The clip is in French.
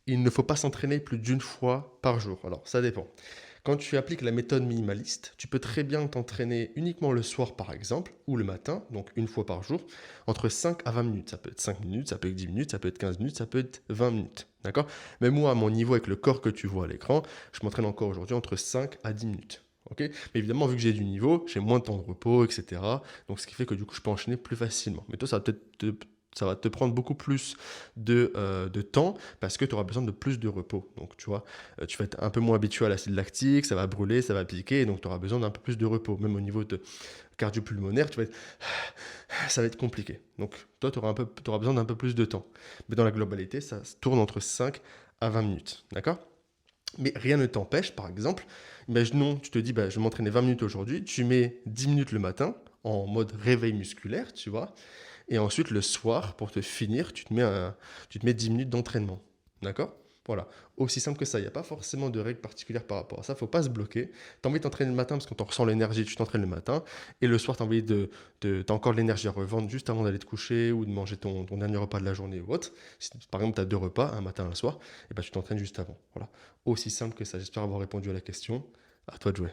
il ne faut pas s'entraîner plus d'une fois par jour. Alors, ça dépend. Quand tu appliques la méthode minimaliste, tu peux très bien t'entraîner uniquement le soir, par exemple, ou le matin, donc une fois par jour, entre 5 à 20 minutes. Ça peut être 5 minutes, ça peut être 10 minutes, ça peut être 15 minutes, ça peut être 20 minutes. D'accord? Mais moi, à mon niveau, avec le corps que tu vois à l'écran, je m'entraîne encore aujourd'hui entre 5 à 10 minutes. Ok? Mais évidemment, vu que j'ai du niveau, j'ai moins de temps de repos, etc. Donc, ce qui fait que du coup, je peux enchaîner plus facilement. Mais toi, ça va te prendre beaucoup plus de temps parce que tu auras besoin de plus de repos. Donc, tu vois, tu vas être un peu moins habitué à l'acide lactique, ça va brûler, ça va piquer, et donc tu auras besoin d'un peu plus de repos. Même au niveau de cardio-pulmonaire, ça va être compliqué. Donc, toi, tu auras besoin d'un peu plus de temps. Mais dans la globalité, ça se tourne entre 5 à 20 minutes. D'accord? Mais rien ne t'empêche, par exemple, imaginons, tu te dis, bah, je vais m'entraîner 20 minutes aujourd'hui, tu mets 10 minutes le matin en mode réveil musculaire, tu vois, et ensuite le soir, pour te finir, tu te mets 10 minutes d'entraînement. D'accord? Voilà. Aussi simple que ça. Il n'y a pas forcément de règles particulières par rapport à ça. Il ne faut pas se bloquer. Tu as envie de t'entraîner le matin parce qu'on t'en ressent l'énergie, tu t'entraînes le matin. Et le soir, tu as envie t'as encore de l'énergie à revendre juste avant d'aller te coucher ou de manger ton dernier repas de la journée ou autre. Si, par exemple, tu as deux repas, un matin et un soir, et ben, tu t'entraînes juste avant. Voilà. Aussi simple que ça. J'espère avoir répondu à la question. À toi de jouer.